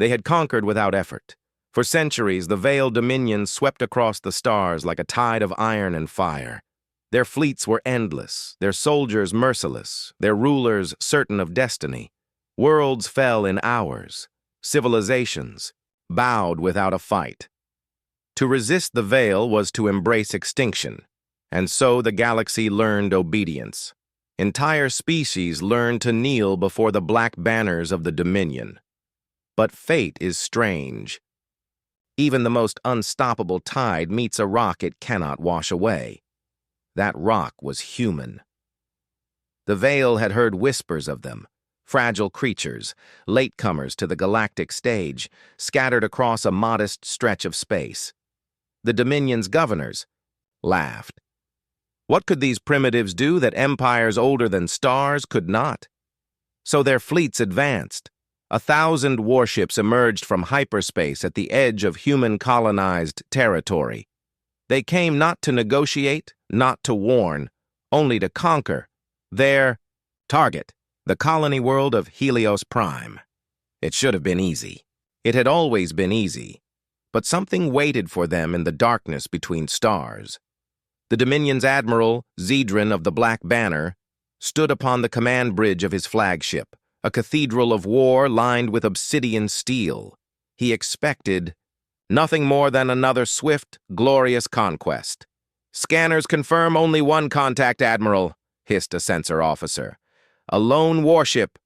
They had conquered without effort. For centuries, the Veiled Dominion swept across the stars like a tide of iron and fire. Their fleets were endless, their soldiers merciless, their rulers certain of destiny. Worlds fell in hours. Civilizations bowed without a fight. To resist the Veil was to embrace extinction, and so the galaxy learned obedience. Entire species learned to kneel before the black banners of the Dominion. But fate is strange. Even the most unstoppable tide meets a rock it cannot wash away. That rock was human. The Veil had heard whispers of them, fragile creatures, latecomers to the galactic stage, scattered across a modest stretch of space. The Dominion's governors laughed. What could these primitives do that empires older than stars could not? So their fleets advanced. 1,000 warships emerged from hyperspace at the edge of human-colonized territory. They came not to negotiate, not to warn, only to conquer. Their target, the colony world of Helios Prime. It should have been easy. It had always been easy. But something waited for them in the darkness between stars. The Dominion's admiral, Zedran of the Black Banner, stood upon the command bridge of his flagship, a cathedral of war lined with obsidian steel. He expected nothing more than another swift, glorious conquest. "Scanners confirm only one contact, Admiral," hissed a sensor officer. "A lone warship."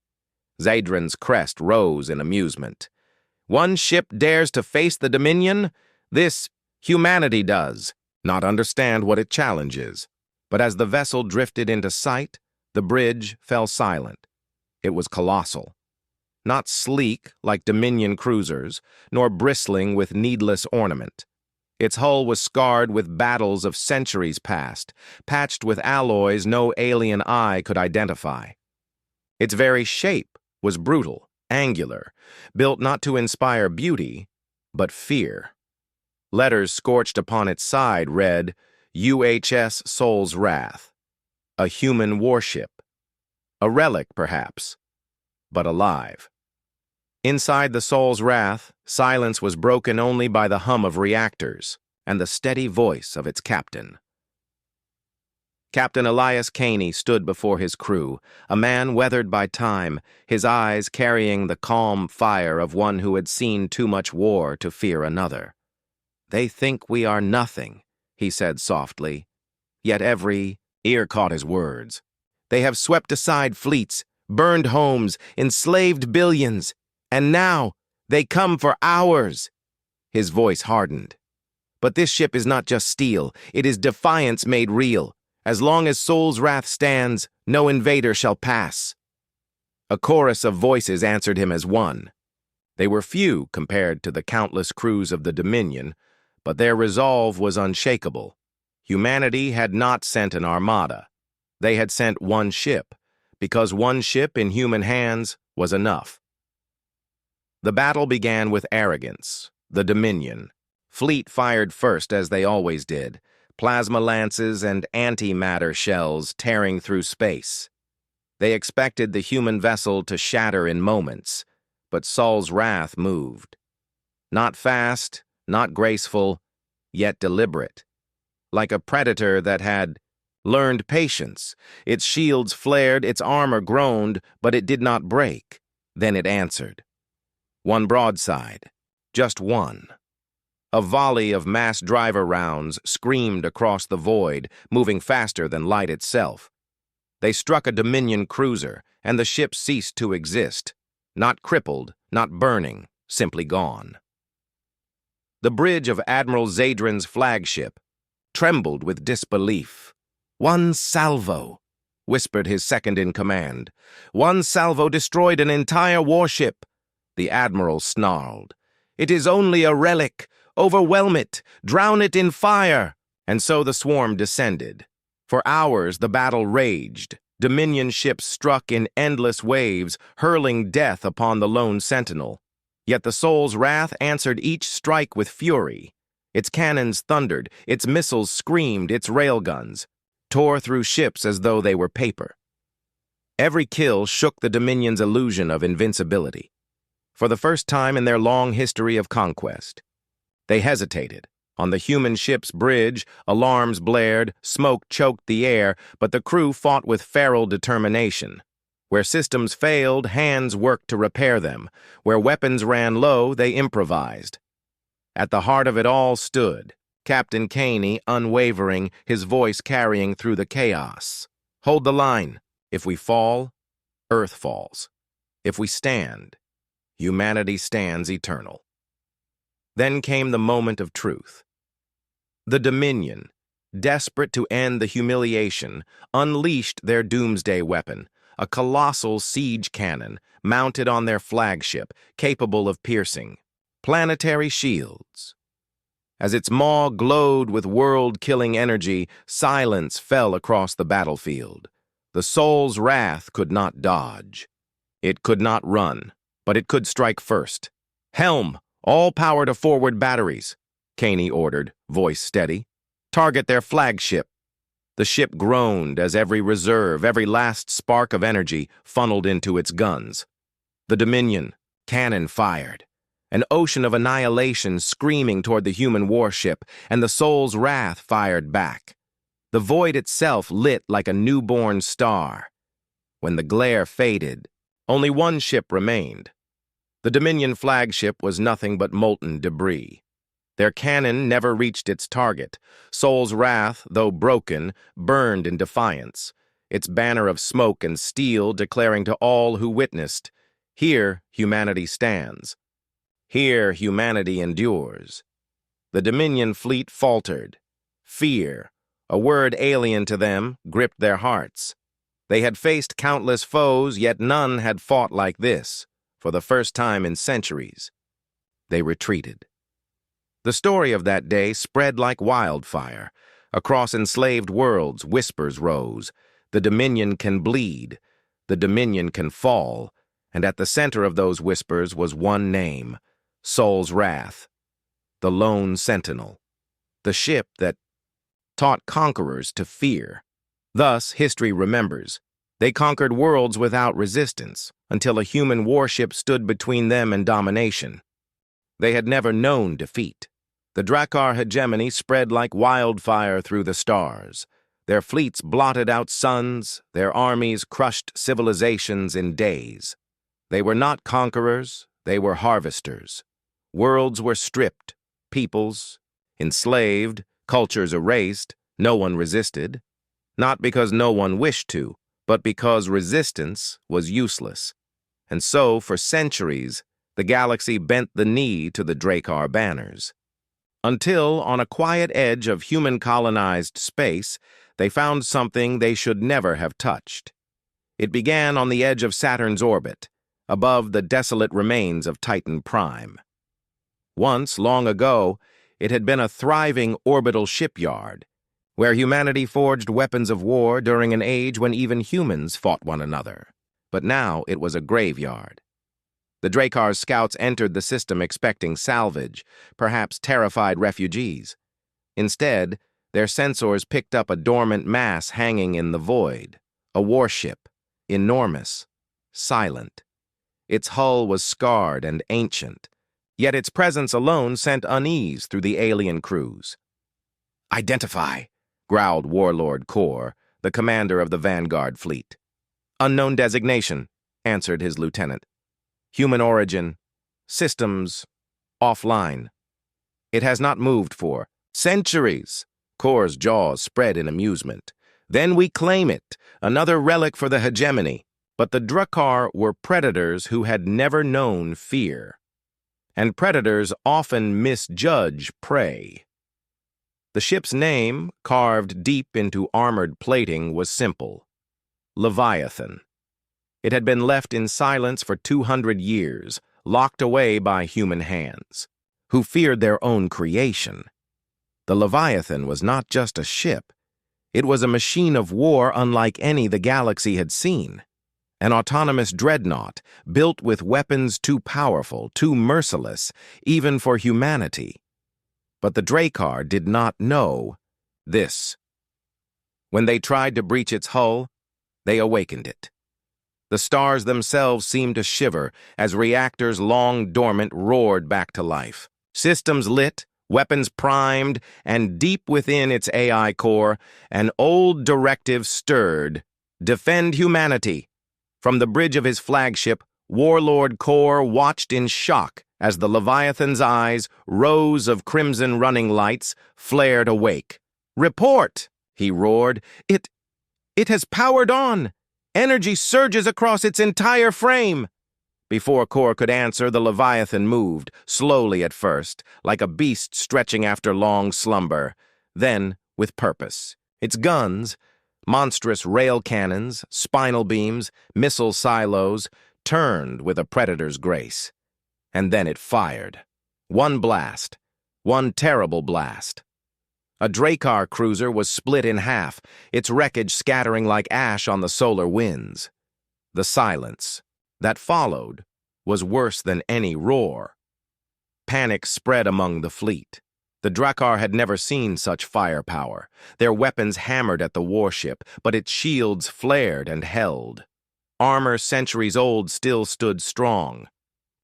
Zedran's crest rose in amusement. "One ship dares to face the Dominion? This humanity does not understand what it challenges." But as the vessel drifted into sight, the bridge fell silent. It was colossal. Not sleek like Dominion cruisers, nor bristling with needless ornament. Its hull was scarred with battles of centuries past, patched with alloys no alien eye could identify. Its very shape was brutal, angular, built not to inspire beauty, but fear. Letters scorched upon its side read, UHS Soul's Wrath. A human warship. A relic, perhaps, but alive. Inside the Soul's Wrath, silence was broken only by the hum of reactors and the steady voice of its captain. Captain Elias Caney stood before his crew, a man weathered by time, his eyes carrying the calm fire of one who had seen too much war to fear another. "They think we are nothing," he said softly, yet every ear caught his words. "They have swept aside fleets, burned homes, enslaved billions, and now they come for ours." His voice hardened. "But this ship is not just steel, it is defiance made real. As long as Soul's Wrath stands, no invader shall pass." A chorus of voices answered him as one. They were few compared to the countless crews of the Dominion, but their resolve was unshakable. Humanity had not sent an armada. They had sent one ship, because one ship in human hands was enough. The battle began with arrogance, the Dominion. Fleet fired first, as they always did, plasma lances and antimatter shells tearing through space. They expected the human vessel to shatter in moments, but Soul's Wrath moved. Not fast, not graceful, yet deliberate. Like a predator that had learned patience. Its shields flared, its armor groaned, but it did not break. Then it answered. One broadside, just one. A volley of mass driver rounds screamed across the void, moving faster than light itself. They struck a Dominion cruiser, and the ship ceased to exist. Not crippled, not burning, simply gone. The bridge of Admiral Zedran's flagship trembled with disbelief. "One salvo," whispered his second-in-command. "One salvo destroyed an entire warship." The admiral snarled. "It is only a relic. Overwhelm it. Drown it in fire." And so the swarm descended. For hours the battle raged. Dominion ships struck in endless waves, hurling death upon the lone sentinel. Yet the Soul's Wrath answered each strike with fury. Its cannons thundered, its missiles screamed, its railguns tore through ships as though they were paper. Every kill shook the Dominion's illusion of invincibility. for the first time in their long history of conquest. They hesitated. On the human ship's bridge, alarms blared, smoke choked the air, but the crew fought with feral determination. Where systems failed, hands worked to repair them. Where weapons ran low, they improvised. At the heart of it all stood Captain Caney, unwavering, his voice carrying through the chaos. Hold the line. If we fall, Earth falls. If we stand, humanity stands eternal. Then came the moment of truth. The Dominion, desperate to end the humiliation, unleashed their doomsday weapon, a colossal siege cannon mounted on their flagship, capable of piercing planetary shields. As its maw glowed with world-killing energy, silence fell across the battlefield. The soul's wrath could not dodge. It could not run, but it could strike first. Helm! All power to forward batteries, Caney ordered, voice steady. Target their flagship. The ship groaned as every reserve, every last spark of energy funneled into its guns. The Dominion, cannon fired. An ocean of annihilation screaming toward the human warship, and the soul's wrath fired back. The void itself lit like a newborn star. When the glare faded, only one ship remained. The Dominion flagship was nothing but molten debris. Their cannon never reached its target. Soul's wrath, though broken, burned in defiance, its banner of smoke and steel declaring to all who witnessed, "Here humanity stands. Here humanity endures." The Dominion fleet faltered. Fear, a word alien to them, gripped their hearts. They had faced countless foes, yet none had fought like this. For the first time in centuries, they retreated. The story of that day spread like wildfire. Across enslaved worlds, whispers rose. The Dominion can bleed. The Dominion can fall. And at the center of those whispers was one name, Soul's Wrath, the lone sentinel, the ship that taught conquerors to fear. Thus, history remembers. They conquered worlds without resistance, until a human warship stood between them and domination. They had never known defeat. The Drakkar hegemony spread like wildfire through the stars. Their fleets blotted out suns, their armies crushed civilizations in days. They were not conquerors, they were harvesters. Worlds were stripped, peoples enslaved, cultures erased, no one resisted. Not because no one wished to, but because resistance was useless. And so, for centuries, the galaxy bent the knee to the Drakkar banners. Until, on a quiet edge of human-colonized space, they found something they should never have touched. It began on the edge of Saturn's orbit, above the desolate remains of Titan Prime. Once, long ago, it had been a thriving orbital shipyard, where humanity forged weapons of war during an age when even humans fought one another. But now it was a graveyard. The Drakkar's scouts entered the system expecting salvage, perhaps terrified refugees. Instead, their sensors picked up a dormant mass hanging in the void, a warship, enormous, silent. Its hull was scarred and ancient, yet its presence alone sent unease through the alien crews. "Identify," growled Warlord Kor, the commander of the Vanguard fleet. "Unknown designation," answered his lieutenant. "Human origin. Systems. Offline. It has not moved for centuries." Kor's jaws spread in amusement. "Then we claim it, another relic for the hegemony." But the Drakkar were predators who had never known fear. And predators often misjudge prey. The ship's name, carved deep into armored plating, was simple: Leviathan. It had been left in silence for 200 years, locked away by human hands, who feared their own creation. The Leviathan was not just a ship. It was a machine of war unlike any the galaxy had seen. An autonomous dreadnought, built with weapons too powerful, too merciless, even for humanity. But the Drakkar did not know this. When they tried to breach its hull, they awakened it. The stars themselves seemed to shiver as reactors long dormant roared back to life. Systems lit, weapons primed, and deep within its AI core, an old directive stirred. Defend humanity. From the bridge of his flagship, Warlord Kor watched in shock as the Leviathan's eyes, rows of crimson running lights, flared awake. "Report!" he roared. It has powered on! Energy surges across its entire frame!" Before Kor could answer, the Leviathan moved, slowly at first, like a beast stretching after long slumber, then with purpose. Its guns, monstrous rail cannons, spinal beams, missile silos, turned with a predator's grace. And then it fired. One blast. One terrible blast. A Drakkar cruiser was split in half, its wreckage scattering like ash on the solar winds. The silence that followed was worse than any roar. Panic spread among the fleet. The Drakkar had never seen such firepower. Their weapons hammered at the warship, but its shields flared and held. Armor centuries old still stood strong.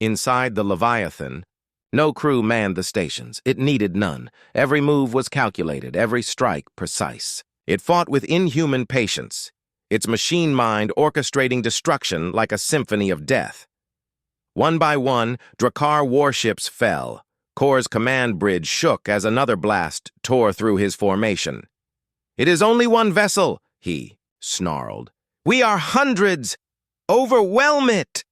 Inside the Leviathan, no crew manned the stations. It needed none. Every move was calculated, every strike precise. It fought with inhuman patience, its machine mind orchestrating destruction like a symphony of death. One by one, Drakkar warships fell. Kor's command bridge shook as another blast tore through his formation. "It is only one vessel," he snarled. "We are hundreds! Overwhelm it!"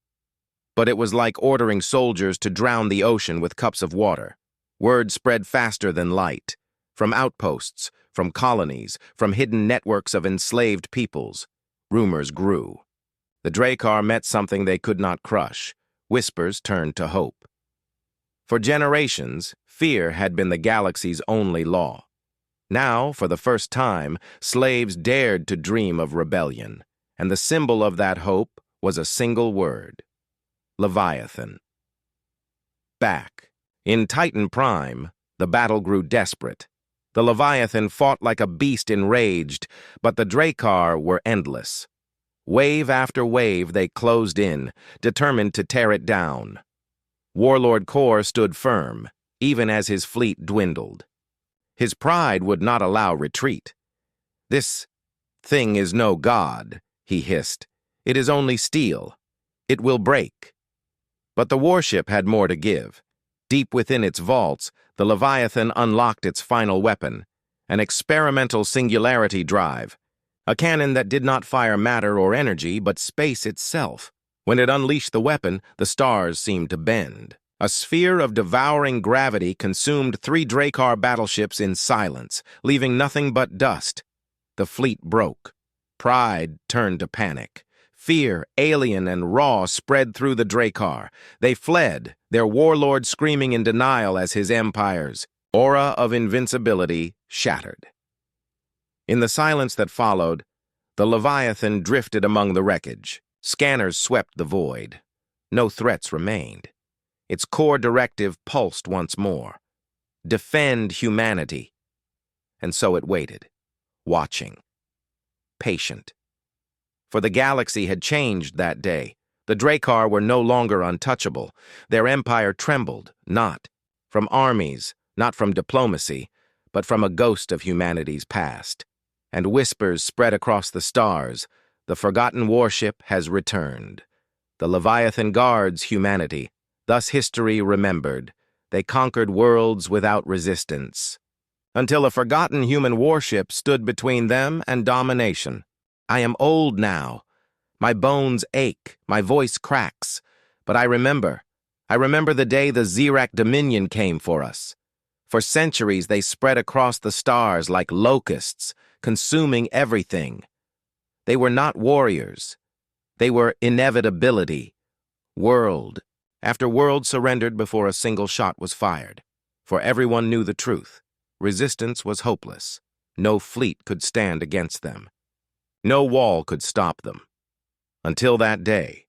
But it was like ordering soldiers to drown the ocean with cups of water. Word spread faster than light. From outposts, from colonies, from hidden networks of enslaved peoples. Rumors grew. The Drakkar met something they could not crush. Whispers turned to hope. For generations, fear had been the galaxy's only law. Now, for the first time, slaves dared to dream of rebellion, and the symbol of that hope was a single word: Leviathan. Back. In Titan Prime, the battle grew desperate. The Leviathan fought like a beast enraged, but the Drakkar were endless. Wave after wave they closed in, determined to tear it down. Warlord Kor stood firm, even as his fleet dwindled. His pride would not allow retreat. "This thing is no god," he hissed. "It is only steel. It will break." But the warship had more to give. Deep within its vaults, the Leviathan unlocked its final weapon, an experimental singularity drive, a cannon that did not fire matter or energy, but space itself. When it unleashed the weapon, the stars seemed to bend. A sphere of devouring gravity consumed 3 Drakkar battleships in silence, leaving nothing but dust. The fleet broke. Pride turned to panic. Fear, alien and raw, spread through the Drakkar. They fled, their warlord screaming in denial as his empire's aura of invincibility shattered. In the silence that followed, the Leviathan drifted among the wreckage. Scanners swept the void. No threats remained. Its core directive pulsed once more. Defend humanity. And so it waited, watching, patient. For the galaxy had changed that day. The Drakkar were no longer untouchable. Their empire trembled, not from armies, not from diplomacy, but from a ghost of humanity's past. And whispers spread across the stars. The forgotten warship has returned. The Leviathan guards humanity. Thus history remembered. They conquered worlds without resistance. Until a forgotten human warship stood between them and domination. I am old now. My bones ache, my voice cracks. But I remember. I remember the day the Xerac Dominion came for us. For centuries they spread across the stars like locusts, consuming everything. They were not warriors. They were inevitability. World after world surrendered before a single shot was fired. For everyone knew the truth. Resistance was hopeless. No fleet could stand against them. No wall could stop them. Until that day.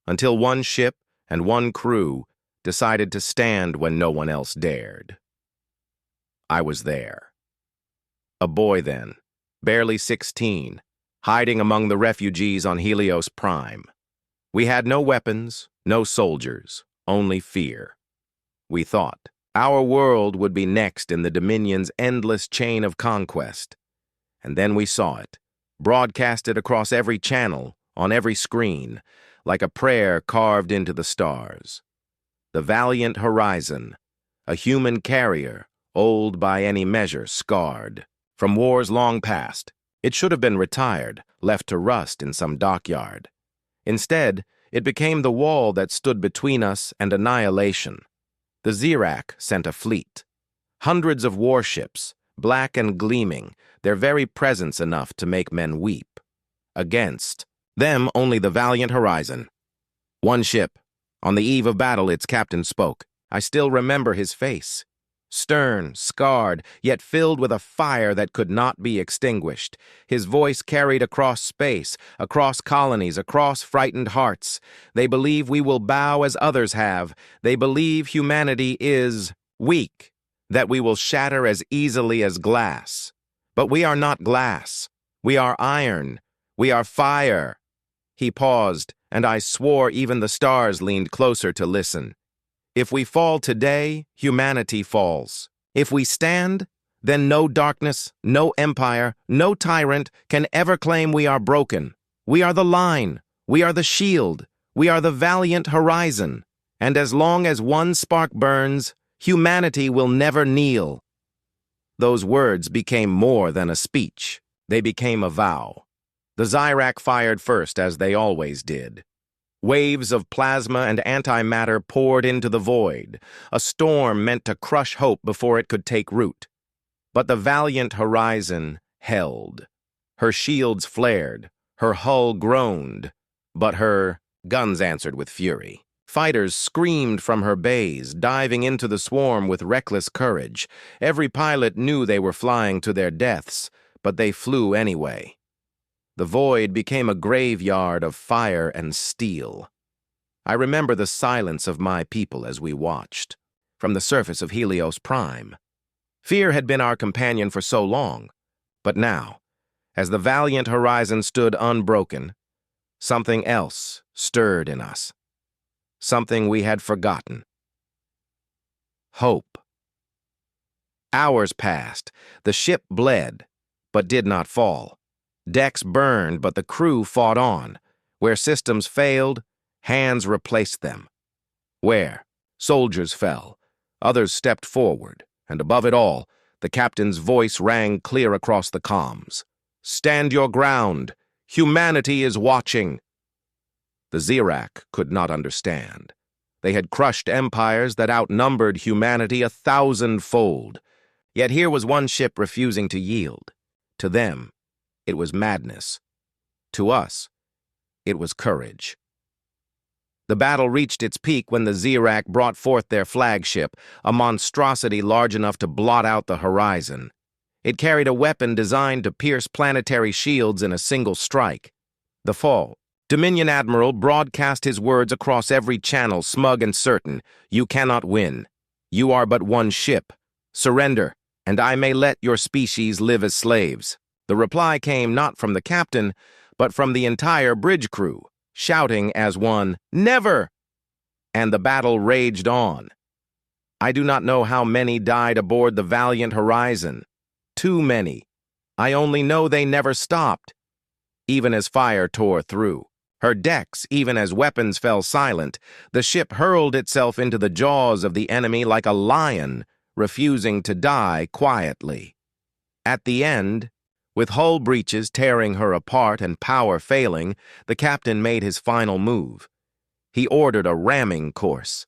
Until one ship and one crew decided to stand when no one else dared. I was there. A boy then, barely 16, hiding among the refugees on Helios Prime. We had no weapons, no soldiers, only fear. We thought our world would be next in the Dominion's endless chain of conquest. And then we saw it, broadcasted across every channel, on every screen, like a prayer carved into the stars. The valiant Horizon, a human carrier, old by any measure, scarred. From wars long past, it should have been retired, left to rust in some dockyard. Instead, it became the wall that stood between us and annihilation. The Xerac sent a fleet. Hundreds of warships, black and gleaming, their very presence enough to make men weep. Against them only the valiant Horizon. One ship. On the eve of battle, its captain spoke. I still remember his face. Stern, scarred, yet filled with a fire that could not be extinguished. His voice carried across space, across colonies, across frightened hearts. They believe we will bow as others have. They believe humanity is weak, that we will shatter as easily as glass. But we are not glass. We are iron. We are fire. He paused, and I swore even the stars leaned closer to listen. If we fall today, humanity falls. If we stand, then no darkness, no empire, no tyrant can ever claim we are broken. We are the line. We are the shield. We are the valiant Horizon. And as long as one spark burns, humanity will never kneel. Those words became more than a speech. They became a vow. The Xerac fired first, as they always did. Waves of plasma and antimatter poured into the void, a storm meant to crush hope before it could take root. But the valiant Horizon held. Her shields flared, her hull groaned, but her guns answered with fury. Fighters screamed from her bays, diving into the swarm with reckless courage. Every pilot knew they were flying to their deaths, but they flew anyway. The void became a graveyard of fire and steel. I remember the silence of my people as we watched, from the surface of Helios Prime. Fear had been our companion for so long, but now, as the valiant Horizon stood unbroken, something else stirred in us. Something we had forgotten. Hope. Hours passed. The ship bled, but did not fall. Decks burned, but the crew fought on. Where systems failed, hands replaced them. Where soldiers fell, others stepped forward, and above it all, the captain's voice rang clear across the comms. Stand your ground. Humanity is watching. The Xerac could not understand. They had crushed empires that outnumbered humanity 1,000-fold. Yet here was one ship refusing to yield. To them, it was madness. To us, it was courage. The battle reached its peak when the Xerac brought forth their flagship, a monstrosity large enough to blot out the horizon. It carried a weapon designed to pierce planetary shields in a single strike. The fall. Dominion Admiral broadcast his words across every channel, smug and certain. You cannot win. You are but one ship. Surrender, and I may let your species live as slaves. The reply came not from the captain, but from the entire bridge crew, shouting as one, Never! And the battle raged on. I do not know how many died aboard the valiant Horizon. Too many. I only know they never stopped, even as fire tore through. Her decks, even as weapons fell silent, the ship hurled itself into the jaws of the enemy like a lion, refusing to die quietly. At the end, with hull breaches tearing her apart and power failing, the captain made his final move. He ordered a ramming course.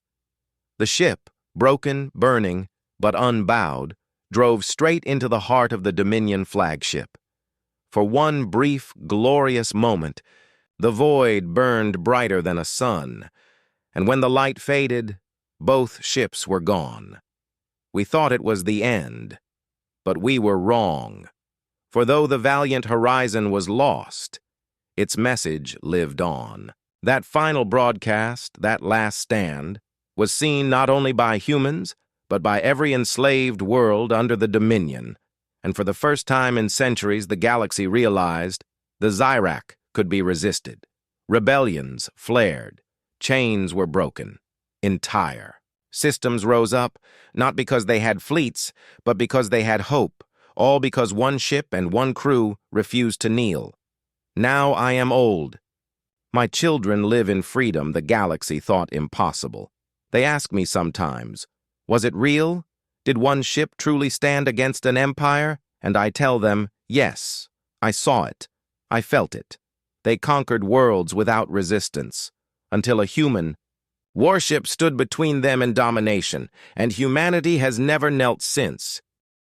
The ship, broken, burning, but unbowed, drove straight into the heart of the Dominion flagship. For one brief, glorious moment, the void burned brighter than a sun, and when the light faded, both ships were gone. We thought it was the end, but we were wrong. For though the valiant Horizon was lost, its message lived on. That final broadcast, that last stand, was seen not only by humans, but by every enslaved world under the Dominion, and for the first time in centuries the galaxy realized the Xerac could be resisted. Rebellions flared. Chains were broken. Entire. Systems rose up, not because they had fleets, but because they had hope, all because one ship and one crew refused to kneel. Now I am old. My children live in freedom the galaxy thought impossible. They ask me sometimes, was it real? Did one ship truly stand against an empire? And I tell them, yes, I saw it. I felt it. They conquered worlds without resistance, until a human Warship stood between them and domination, and humanity has never knelt since.